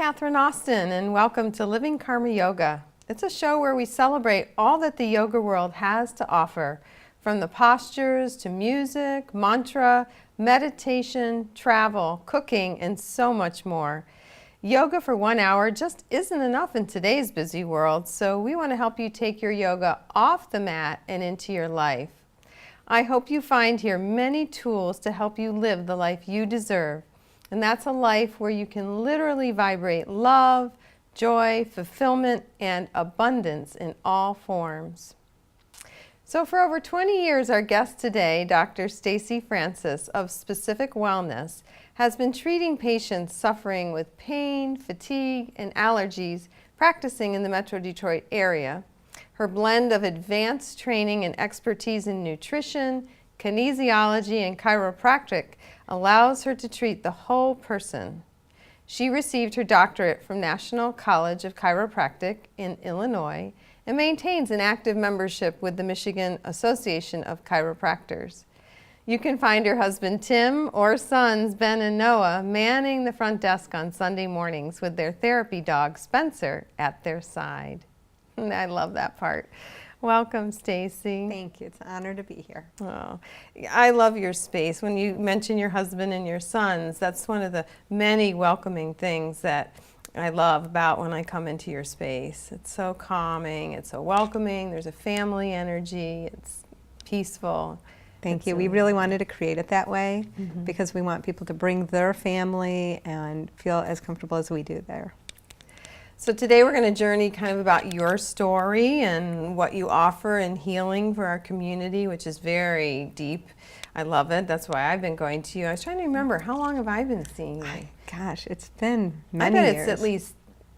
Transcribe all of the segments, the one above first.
Catherine Austin, and welcome to Living Karma Yoga. It's a show where we celebrate all that the yoga world has to offer, from the postures to music, mantra, meditation, travel, cooking, and so much more. Yoga for 1 hour just isn't enough in today's busy world, so we want to help you take your yoga off the mat and into your life. I hope you find here many tools to help you live the life you deserve. And that's a life where you can literally vibrate love, joy, fulfillment, and abundance in all forms. So for over 20 years, our guest today, Dr. Stacy Francis of Specific Wellness, has been treating patients suffering with pain, fatigue, and allergies practicing in the Metro Detroit area. Her blend of advanced training and expertise in nutrition, kinesiology, and chiropractic allows her to treat the whole person. She received her doctorate from National College of Chiropractic in Illinois and maintains an active membership with the Michigan Association of Chiropractors. You can find her husband Tim or sons Ben and Noah manning the front desk on Sunday mornings with their therapy dog Spencer at their side. I love that part. Welcome, Stacy. Thank you. It's an honor to be here. Oh, I love your space. When you mention your husband and your sons, that's one of the many welcoming things that I love about when I come into your space. It's so calming, it's so welcoming, there's a family energy, it's peaceful. Thank you. We really wanted to create it that way because we want people to bring their family and feel as comfortable as we do there. So today we're going to journey kind of about your story and what you offer in healing for our community, which is very deep. I love it. That's why I've been going to you. I was trying to remember, how long have I been seeing you? Gosh, it's been many years. I bet years. it's at least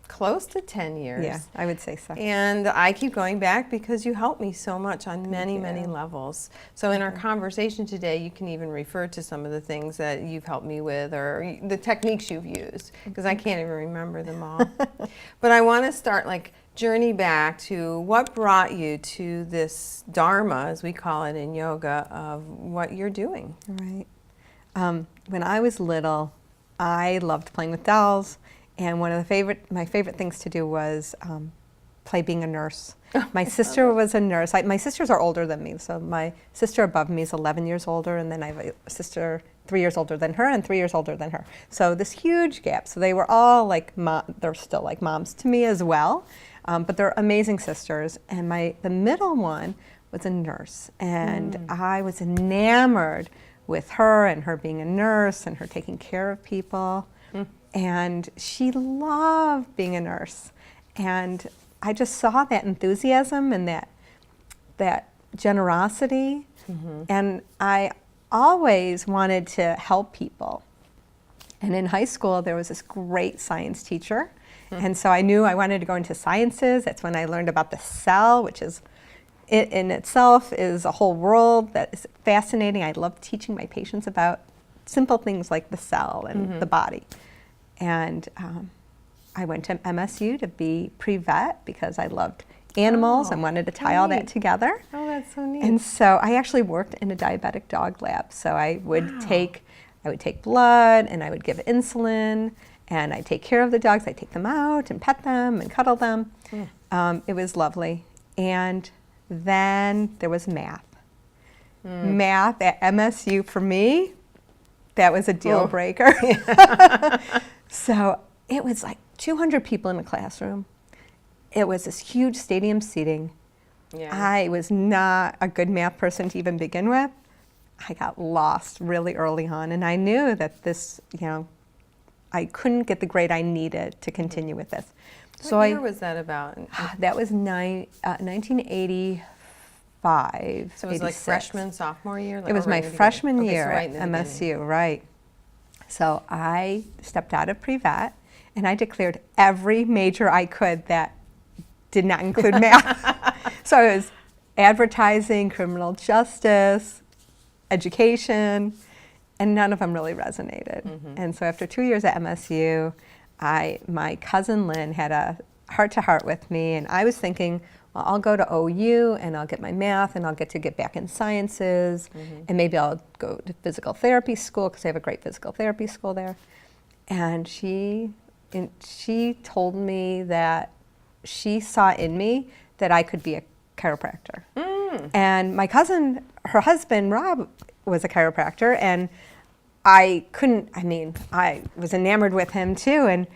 close to 10 years. Yeah, I would say so. And I keep going back because you help me so much on many levels. So in our conversation today, you can even refer to some of the things that you've helped me with or the techniques you've used, because I can't even remember them all. But I want to start journey back to what brought you to this dharma, as we call it in yoga, of what you're doing. Right. When I was little, I loved playing with dolls. And one of my favorite things to do was play being a nurse. My sister was a nurse. My sisters are older than me, so my sister above me is 11 years older, and then I have a sister 3 years older than her and 3 years older than her. So this huge gap. So they were all they're still like moms to me as well, but they're amazing sisters. And the middle one was a nurse, and I was enamored with her and her being a nurse and her taking care of people. And she loved being a nurse. And I just saw that enthusiasm and that generosity. And I always wanted to help people. And in high school, there was this great science teacher. And so I knew I wanted to go into sciences. That's when I learned about the cell, which is, it in itself is a whole world that is fascinating. I love teaching my patients about simple things like the cell and the body. And I went to MSU to be pre-vet because I loved animals and wanted to tie all that together. Oh, that's so neat. And so I actually worked in a diabetic dog lab. So I would take blood and I would give insulin and I'd take care of the dogs. I'd take them out and pet them and cuddle them. It was lovely. And then there was math. Math at MSU for me, that was a deal breaker. So it was like 200 people in the classroom. It was this huge stadium seating. I was not a good math person to even begin with. I got lost really early on, and I knew that this, I couldn't get the grade I needed to continue with this. What year was that about? That was 1985. So it was 86. like freshman, sophomore year? It was my freshman year at MSU, right. So I stepped out of pre-vet and I declared every major I could that did not include math. So it was advertising, criminal justice, education, and none of them really resonated. And so after 2 years at MSU, my cousin Lynn had a heart-to-heart with me, and I was thinking, well, I'll go to OU and I'll get my math and I'll get back in sciences, and maybe I'll go to physical therapy school because they have a great physical therapy school there. And she and she told me that she saw in me that I could be a chiropractor. And my cousin, her husband, Rob, was a chiropractor, and I was enamored with him too, and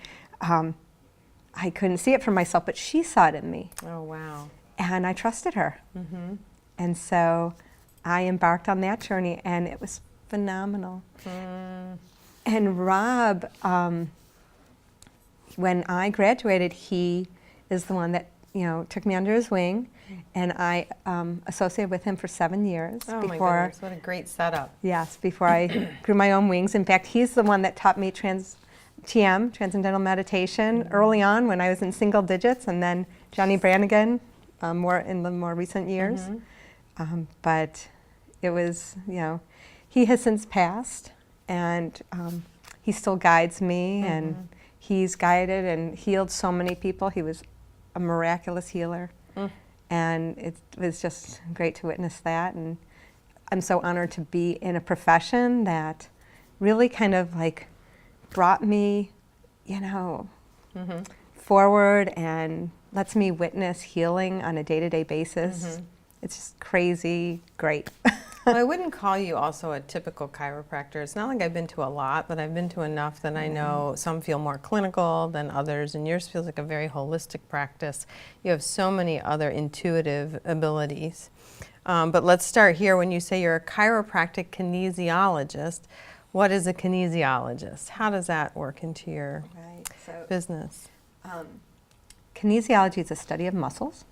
I couldn't see it for myself, but she saw it in me. Oh, wow. And I trusted her. And so I embarked on that journey, and it was phenomenal. And Rob, when I graduated, he is the one that took me under his wing, and I associated with him for 7 years. Oh, before, my goodness, what a great setup. Yes, before I grew my own wings. In fact, he's the one that taught me TM, Transcendental Meditation, early on when I was in single digits, and then Johnny Brannigan more in the more recent years. But it was, he has since passed, and he still guides me, and he's guided and healed so many people. He was a miraculous healer, and it was just great to witness that. And I'm so honored to be in a profession that really kind of like brought me, forward and lets me witness healing on a day-to-day basis. It's just crazy great. Well, I wouldn't call you also a typical chiropractor. It's not like I've been to a lot, but I've been to enough that I know some feel more clinical than others, and yours feels like a very holistic practice. You have so many other intuitive abilities. But let's start here. When you say you're a chiropractic kinesiologist, what is a kinesiologist? How does that work into your business? Kinesiology is a study of muscles.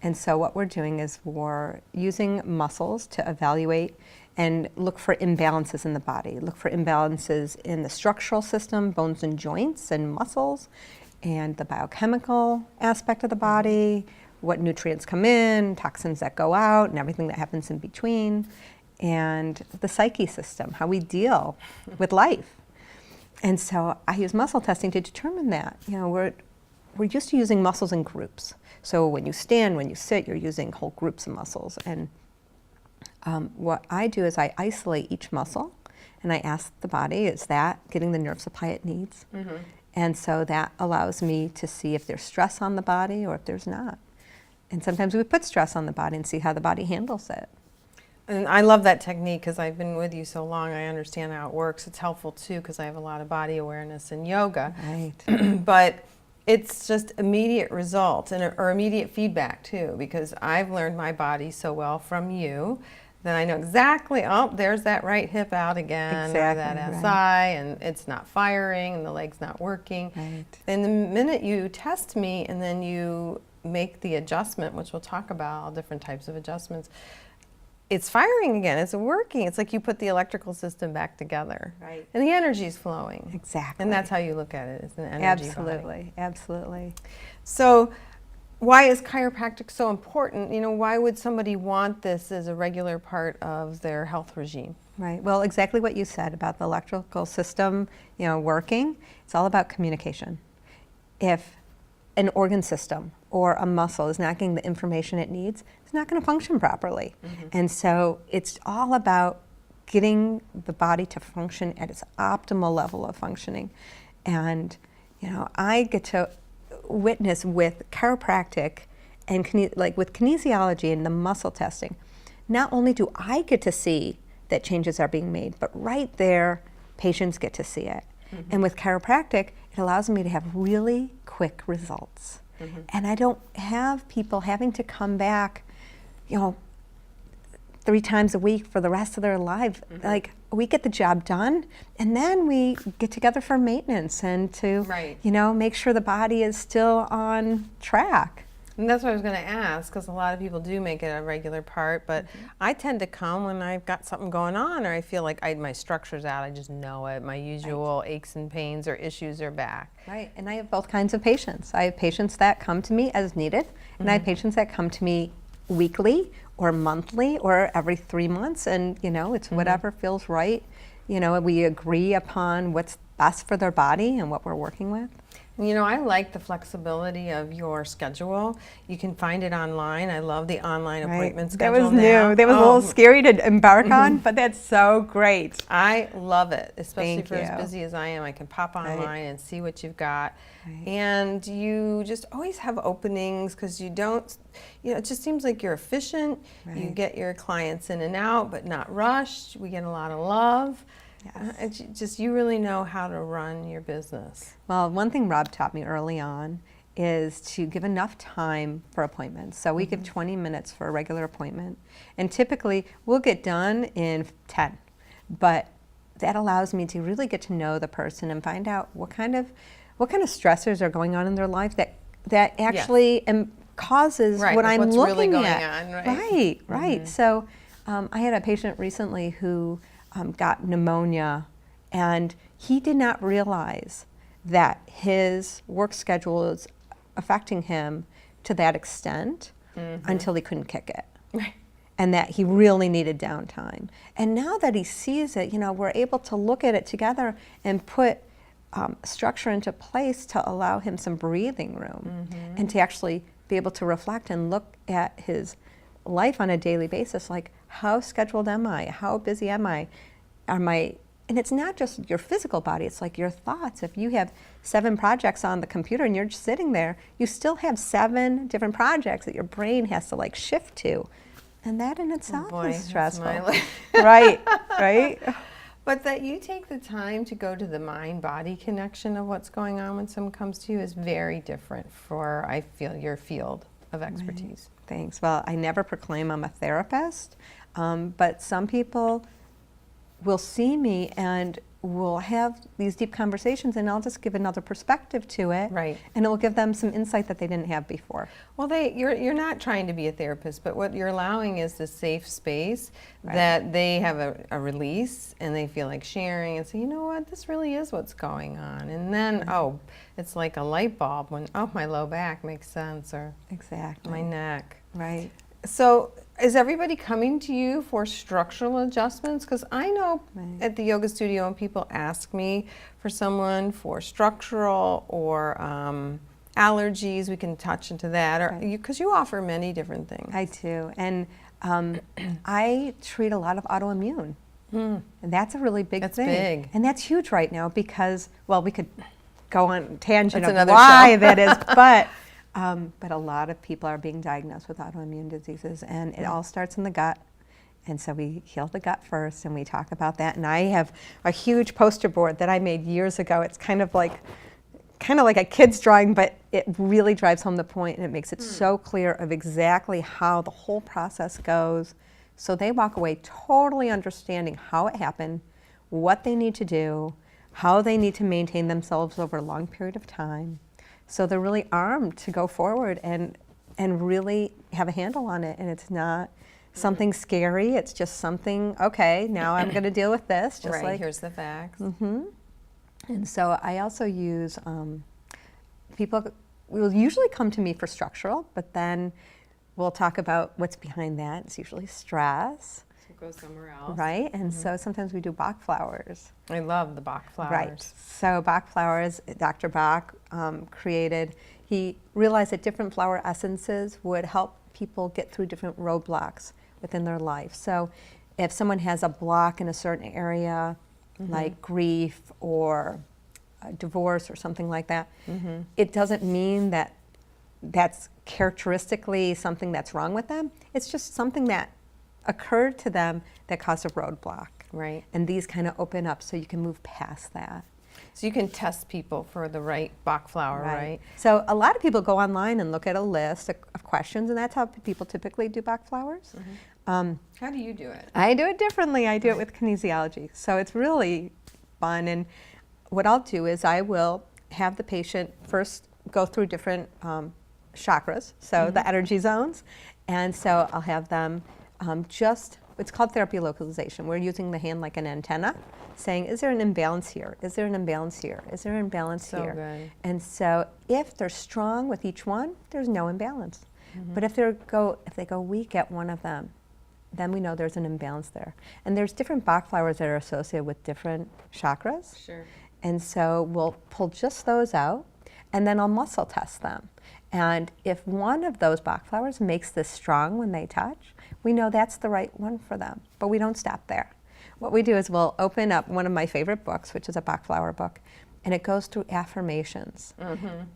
And so what we're doing is we're using muscles to evaluate and look for imbalances in the body, look for imbalances in the structural system, bones and joints and muscles, and the biochemical aspect of the body, what nutrients come in, toxins that go out, and everything that happens in between, and the psyche system, how we deal with life. And so I use muscle testing to determine that. We're used to using muscles in groups. So when you stand, when you sit, you're using whole groups of muscles. And what I do is I isolate each muscle, and I ask the body, is that getting the nerve supply it needs? And so that allows me to see if there's stress on the body or if there's not. And sometimes we put stress on the body and see how the body handles it. And I love that technique because I've been with you so long. I understand how it works. It's helpful too because I have a lot of body awareness in yoga. Right. But it's just immediate result or immediate feedback too, because I've learned my body so well from you that I know exactly, oh, there's that right hip out again, or that SI, and it's not firing, and the leg's not working. Right. And the minute you test me and then you make the adjustment, which we'll talk about, all different types of adjustments, it's firing again, it's working. It's like you put the electrical system back together. Right. And the energy's flowing. Exactly. And that's how you look at it, it's an energy Absolutely, absolutely. So why is chiropractic so important? Why would somebody want this as a regular part of their health regime? Right, well, exactly what you said about the electrical system, working. It's all about communication. If an organ system or a muscle is not getting the information it needs, it's not going to function properly. And so it's all about getting the body to function at its optimal level of functioning. And, I get to witness with chiropractic and with kinesiology and the muscle testing, not only do I get to see that changes are being made, but right there, patients get to see it. And with chiropractic, it allows me to have really quick results. And I don't have people having to come back, 3 times a week for the rest of their life. Like, we get the job done, and then we get together for maintenance and to, make sure the body is still on track. And that's what I was going to ask, because a lot of people do make it a regular part, but I tend to come when I've got something going on, or I feel like my structure's out, I just know it, my usual aches and pains or issues are back. Right, and I have both kinds of patients. I have patients that come to me as needed, and I have patients that come to me weekly or monthly or every 3 months, and it's whatever feels right. We agree upon what's best for their body and what we're working with. You know, I like the flexibility of your schedule. You can find it online. I love the online appointment That schedule was now. new. That was a little scary to embark on, but that's so great. I love it, especially Thank for as you. busy as I am. I can pop online and see what you've got. Right. And you just always have openings because you don't, you know, it just seems like you're efficient. You Right. get your clients in and out, but not rushed. We get a lot of love. Yes. It's just, you really know how to run your business. Well, one thing Rob taught me early on is to give enough time for appointments. So we give 20 minutes for a regular appointment. And typically we'll get done in 10. But that allows me to really get to know the person and find out what kind of stressors are going on in their life that actually causes Right, what like I'm what's looking really going at. on, right? Right, right. So I had a patient recently who got pneumonia, and he did not realize that his work schedule was affecting him to that extent until he couldn't kick it. Right. And that he really needed downtime. And now that he sees it, you know, we're able to look at it together and put structure into place to allow him some breathing room and to actually be able to reflect and look at his life on a daily basis, like how scheduled am I? How busy am I? And it's not just your physical body, it's like your thoughts. If you have 7 projects on the computer and you're just sitting there, you still have 7 different projects that your brain has to like shift to. And that in itself is stressful. Right, right. But that you take the time to go to the mind-body connection of what's going on when someone comes to you is very different for, I feel, your field of expertise. Right. Thanks. Well, I never proclaim I'm a therapist, but some people will see me and will have these deep conversations, and I'll just give another perspective to it. Right. And it will give them some insight that they didn't have before. Well, you're not trying to be a therapist, but what you're allowing is this safe space that they have a release and they feel like sharing and say, you know what, this really is what's going on. And then, oh, it's like a light bulb when, oh, my low back makes sense, or Exactly. my neck. Right. So is everybody coming to you for structural adjustments? Because I know at the yoga studio when people ask me for someone for structural or allergies, we can touch into that, or because you offer many different things. I do. And I treat a lot of autoimmune. And that's a really big thing. That's big. And that's huge right now because, well, we could go on tangent That's of another why show. that is, but a lot of people are being diagnosed with autoimmune diseases, and it all starts in the gut. And so we heal the gut first, and we talk about that. And I have a huge poster board that I made years ago. It's kind of like a kid's drawing, but it really drives home the point, and it makes it so clear of exactly how the whole process goes. So they walk away totally understanding how it happened, what they need to do, how they need to maintain themselves over a long period of time. So they're really armed to go forward and really have a handle on it. And it's not something scary. It's just something, okay, now I'm going to deal with this. Just like, here's the facts. And so I also use, people will usually come to me for structural, but then we'll talk about what's behind that. It's usually stress. Go somewhere else. Right, and so sometimes we do Bach flowers. I love the Bach flowers. Right, so Bach flowers, Dr. Bach created, he realized that different flower essences would help people get through different roadblocks within their life. So if someone has a block in a certain area, like grief or divorce or something like that, it doesn't mean that that's characteristically something that's wrong with them. It's just something that occurred to them that caused a roadblock. Right. And these kind of open up so you can move past that. So you can test people for the right Bach flower, right? So a lot of people go online and look at a list of questions, and that's how people typically do Bach flowers. How do you do it? I do it differently. I do it with kinesiology. So it's really fun. And what I'll do is I will have the patient first go through different chakras, so the energy zones. And so I'll have them it's called therapy localization. We're using the hand like an antenna, saying, is there an imbalance here? Is there an imbalance here? Is there an imbalance here? Good. And so if they're strong with each one, there's no imbalance. But if they go weak at one of them, then we know there's an imbalance there. And there's different Bach flowers that are associated with different chakras. Sure. And so we'll pull just those out. and then I'll muscle test them. And if one of those Bach flowers makes this strong when they touch, we know that's the right one for them, but we don't stop there. What we do is we'll open up one of my favorite books, which is a Bach flower book, and it goes through affirmations.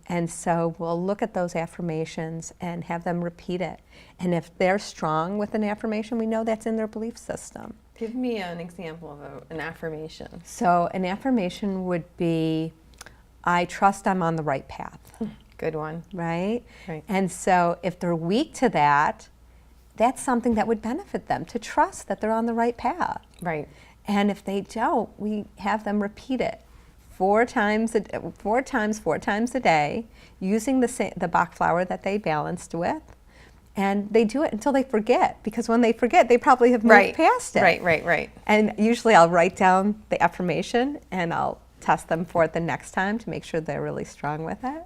And so we'll look at those affirmations and have them repeat it. And if they're strong with an affirmation, we know that's in their belief system. Give me an example of an affirmation. So an affirmation would be, I trust I'm on the right path. Good one. Right? Right. And so if they're weak to that, that's something that would benefit them, to trust that they're on the right path. Right. And if they don't, we have them repeat it four times a day, using the Bach flower that they balanced with. And they do it until they forget, because when they forget, they probably have moved past it. Right. And usually I'll write down the affirmation and I'll test them for it the next time to make sure they're really strong with it.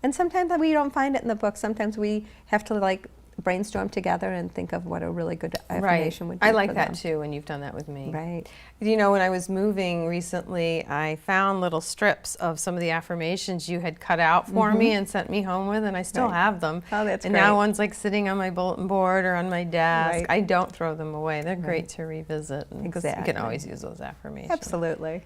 And sometimes we don't find it in the book. Sometimes we have to like brainstorm together and think of what a really good affirmation would be. I like for that them. too, when you've done that with me. Right. You know, when I was moving recently, I found little strips of some of the affirmations you had cut out for me and sent me home with, and I still have them. Oh, that's and great. now one's like sitting on my bulletin board or on my desk. Right. I don't throw them away. They're great to revisit. Because you Exactly. can always use those affirmations. Absolutely.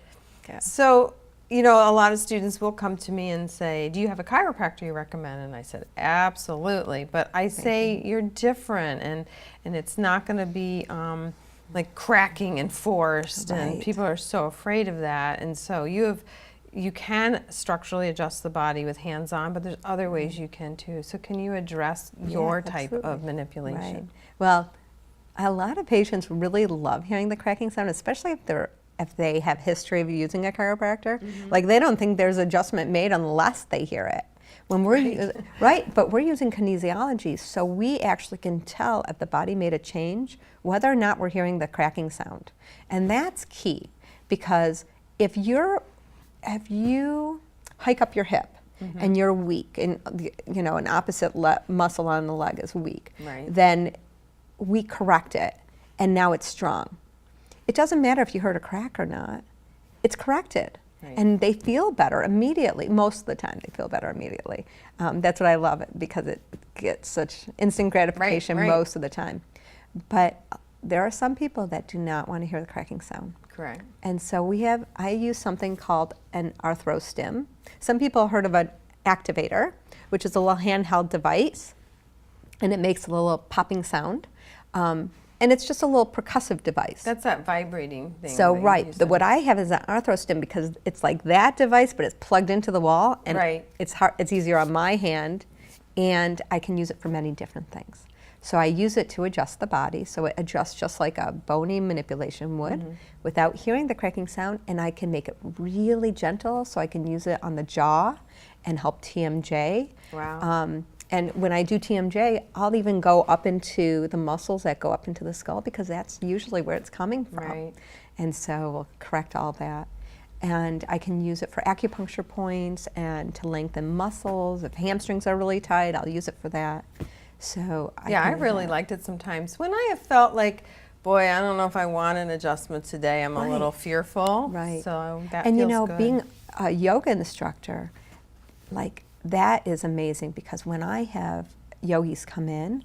Yeah. So, you know, a lot of students will come to me and say, do you have a chiropractor you recommend? And I said, absolutely. But I say, you're different, and it's not going to be like cracking and forced, and Right. people are so afraid of that. And so you can structurally adjust the body with hands-on, but there's other ways you can too. So can you address your type of absolutely. manipulation? Right. Well, a lot of patients really love hearing the cracking sound, especially if they have history of using a chiropractor. Like, they don't think there's adjustment made unless they hear it. When we're but we're using kinesiology, so we actually can tell if the body made a change whether or not we're hearing the cracking sound. And that's key, because if you hike up your hip and you're weak, and you know, an opposite muscle on the leg is weak, then we correct it and now it's strong. It doesn't matter if you heard a crack or not. It's corrected. And they feel better immediately. Most of the time they feel better immediately. That's what I love it, because it gets such instant gratification most of the time. But there are some people that do not want to hear the cracking sound. Correct. And so I use something called an arthrostim. Some people have heard of an activator, which is a little handheld device, and it makes a little popping sound. And it's just a little percussive device. That's that vibrating thing. So what I have is an arthrostim, because it's like that device, but it's plugged into the wall, and it's easier on my hand, and I can use it for many different things. So I use it to adjust the body, so it adjusts just like a bony manipulation would, without hearing the cracking sound, and I can make it really gentle, so I can use it on the jaw and help TMJ. Wow. And when I do TMJ, I'll even go up into the muscles that go up into the skull, because that's usually where it's coming from. Right. And so we'll correct all that. And I can use it for acupuncture points and to lengthen muscles. If hamstrings are really tight, I'll use it for that. So I really liked it sometimes. When I have felt like, boy, I don't know if I want an adjustment today, I'm a little fearful. Right. So that and feels you know, good. being a yoga instructor, like, that is amazing, because when I have yogis come in,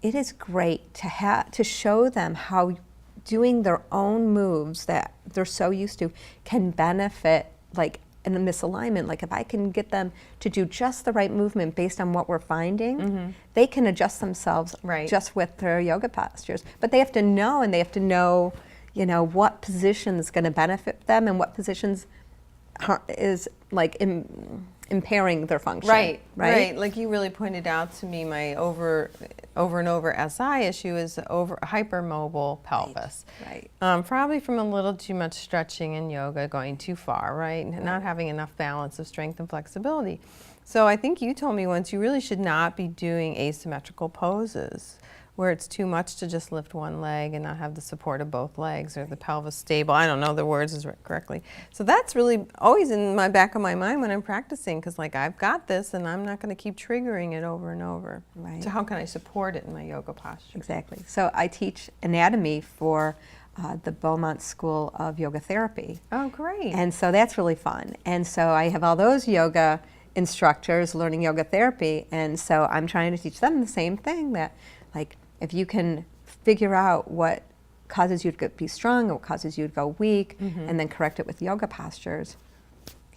it is great to show them how doing their own moves that they're so used to can benefit, like, in a misalignment. Like, if I can get them to do just the right movement based on what we're finding, they can adjust themselves just with their yoga postures. But they have to know, and they have to know, you know, what position is going to benefit them and what positions is like impairing their function. Right. Like you really pointed out to me, my over and over SI issue is hypermobile pelvis. Right. Probably from a little too much stretching in yoga, going too far, right? Not having enough balance of strength and flexibility. So I think you told me once you really should not be doing asymmetrical poses, where it's too much to just lift one leg and not have the support of both legs, or the pelvis stable. I don't know the words correctly. So that's really always in my back of my mind when I'm practicing, because like, I've got this and I'm not going to keep triggering it over and over. Right. So how can I support it in my yoga posture? Exactly. So I teach anatomy for the Beaumont School of Yoga Therapy. Oh, great. And so that's really fun. And so I have all those yoga instructors learning yoga therapy, and so I'm trying to teach them the same thing, that like if you can figure out what causes you to be strong and what causes you to go weak, and then correct it with yoga postures,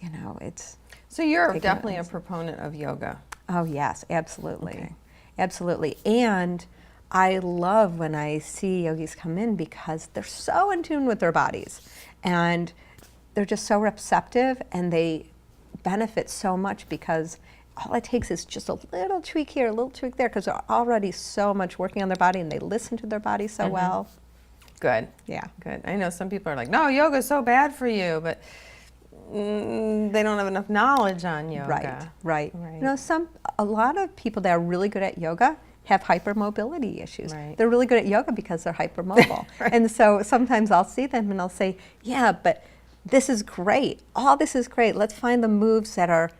you know, it's... So you're definitely a proponent of yoga. Oh yes, absolutely. Okay. Absolutely. And I love when I see yogis come in because they're so in tune with their bodies and they're just so receptive, and they benefit so much because all it takes is just a little tweak here, a little tweak there, because they're already so much working on their body and they listen to their body so well. Good. Yeah. Good. I know some people are like, no, yoga's so bad for you, but they don't have enough knowledge on yoga. Right. You know, a lot of people that are really good at yoga have hypermobility issues. Right. They're really good at yoga because they're hypermobile. Right. And so sometimes I'll see them and I'll say, yeah, but this is great. All this is great. Let's find the moves that are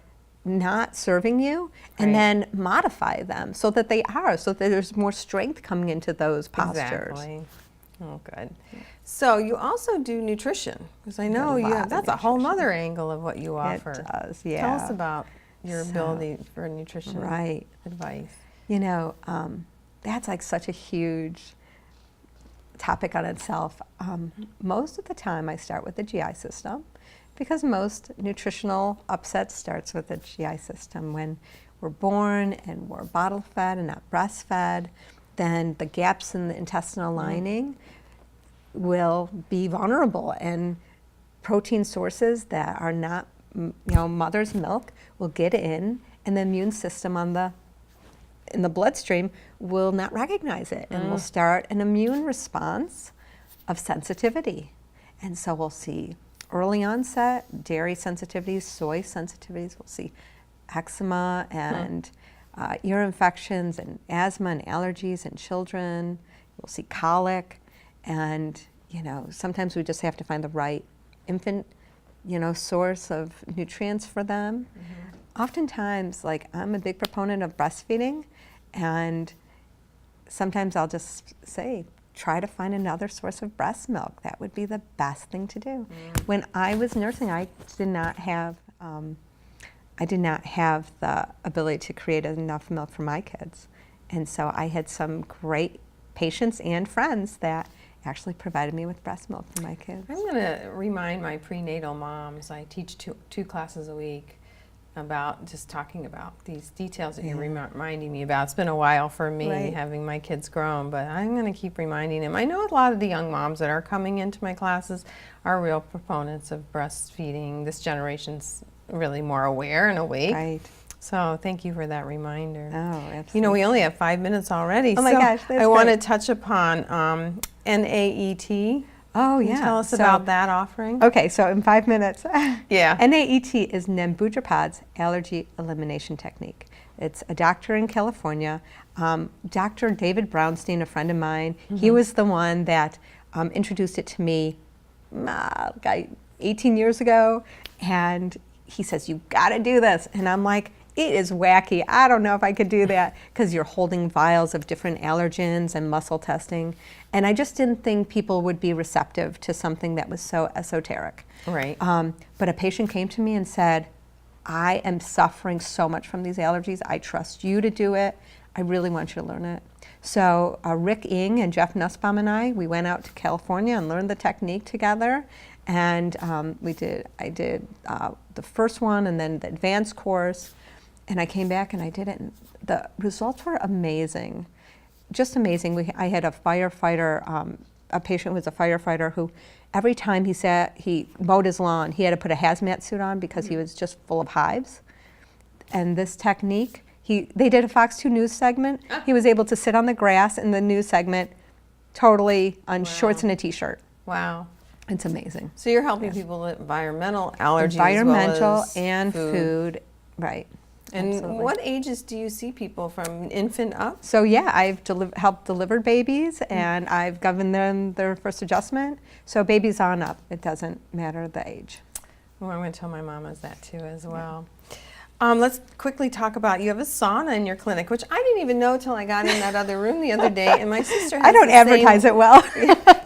not serving you and then modify them so that they are, so that there's more strength coming into those postures. Exactly. Oh, good. So you also do nutrition, because I know you have, that's a whole nother angle of what you offer. It does, yeah. Tell us about your ability for nutrition advice. You know, that's like such a huge topic on itself. Most of the time I start with the GI system, because most nutritional upset starts with the GI system. When we're born and we're bottle fed and not breastfed, then the gaps in the intestinal lining will be vulnerable, and protein sources that are not, you know, mother's milk will get in, and the immune system in the bloodstream will not recognize it, and will start an immune response of sensitivity. And so we'll see early onset dairy sensitivities, soy sensitivities. We'll see eczema and ear infections and asthma and allergies in children. We'll see colic, and you know, sometimes we just have to find the right infant, you know, source of nutrients for them. Oftentimes, like, I'm a big proponent of breastfeeding, and sometimes I'll just say, try to find another source of breast milk. That would be the best thing to do. When I was nursing, I did not have the ability to create enough milk for my kids. And so I had some great patients and friends that actually provided me with breast milk for my kids. I'm going to remind my prenatal moms, I teach two classes a week, about just talking about these details that you're reminding me about. It's been a while for me having my kids grown, but I'm going to keep reminding them. I know a lot of the young moms that are coming into my classes are real proponents of breastfeeding. This generation's really more aware and awake. Right. So thank you for that reminder. Oh, absolutely. You know, we only have 5 minutes already. Oh my gosh, that's I want to great. touch upon NAET. Oh, Can you tell us about that offering? Okay, so in 5 minutes. Yeah. NAET is Nembutalpod's allergy elimination technique. It's a doctor in California, Dr. David Brownstein, a friend of mine. He was the one that introduced it to me 18 years ago, and he says, you gotta do this. And I'm like, it is wacky. I don't know if I could do that, because you're holding vials of different allergens and muscle testing. And I just didn't think people would be receptive to something that was so esoteric. Right. But a patient came to me and said, I am suffering so much from these allergies. I trust you to do it. I really want you to learn it. So Rick Ng and Jeff Nussbaum and we went out to California and learned the technique together. And I did the first one and then the advanced course. And I came back and I did it, and the results were amazing, just amazing. I had a firefighter, a patient who was a firefighter, who every time he mowed his lawn, he had to put a hazmat suit on because he was just full of hives. And this technique, they did a Fox 2 News segment. He was able to sit on the grass in the news segment, totally on shorts and a t-shirt. Wow. It's amazing. So you're helping people with environmental allergies Environmental as well as and food, right. And Absolutely. what ages do you see people from infant up? So yeah, I've helped deliver babies, and I've given them their first adjustment. So babies on up, it doesn't matter the age. Well, I'm going to tell my mamas that too as well. Let's quickly talk about, you have a sauna in your clinic, which I didn't even know till I got in that other room the other day, and my sister has I don't advertise it well.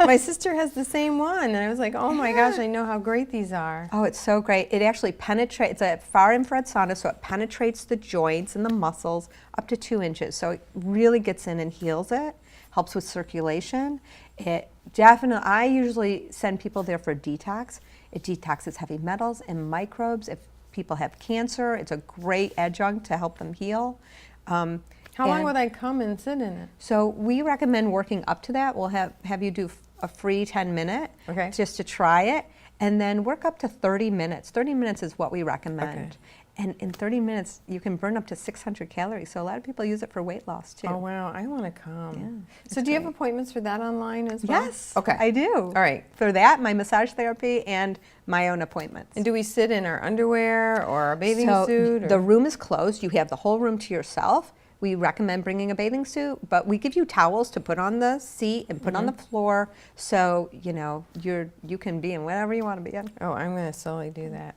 My sister has the same one, and I was like, oh my gosh, I know how great these are. Oh, it's so great. It actually penetrates, it's a far infrared sauna, so it penetrates the joints and the muscles up to 2 inches. So it really gets in and heals it, helps with circulation. It definitely, I usually send people there for detox. It detoxes heavy metals and microbes. If people have cancer, it's a great adjunct to help them heal. How long would I come and sit in it? So we recommend working up to that. We'll have you do a free 10-minute just to try it, and then work up to 30 minutes. 30 minutes is what we recommend. Okay. And in 30 minutes, you can burn up to 600 calories. So a lot of people use it for weight loss too. Oh wow, I want to come. Yeah, so do you have appointments for that online as well? Yes, Okay. I do. All right. For that, my massage therapy and my own appointments. And do we sit in our underwear or our bathing So suit? Or? the room is closed. You have the whole room to yourself. We recommend bringing a bathing suit, but we give you towels to put on the seat and put on the floor, so you know you can be in whatever you want to be in. Oh, I'm going to slowly do that.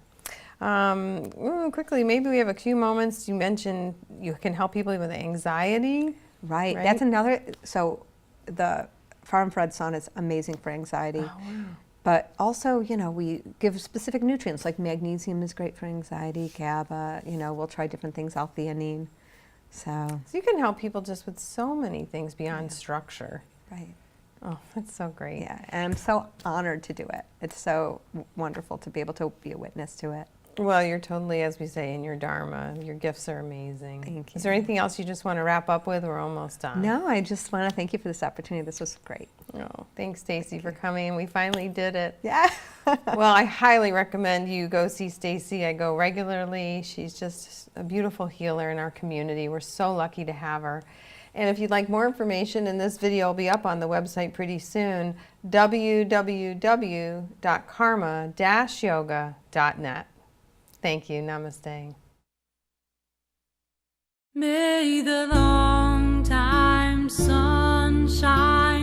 Quickly, maybe we have a few moments. You mentioned you can help people with anxiety. Right. That's another. So the far infrared sauna is amazing for anxiety. Oh, wow. But also, you know, we give specific nutrients like magnesium is great for anxiety, GABA. You know, we'll try different things, L-theanine. So you can help people just with so many things beyond structure. Right. Oh, that's so great. Yeah, and I'm so honored to do it. It's so wonderful to be able to be a witness to it. Well, you're totally, as we say, in your dharma. Your gifts are amazing. Thank you. Is there anything else you just want to wrap up with? We're almost done. No, I just want to thank you for this opportunity. This was great. Oh, thanks, Stacy, for coming. We finally did it. Yeah. Well, I highly recommend you go see Stacy. I go regularly. She's just a beautiful healer in our community. We're so lucky to have her. And if you'd like more information, and this video will be up on the website pretty soon, www.karma-yoga.net. Thank you. Namaste. May the long time sun shine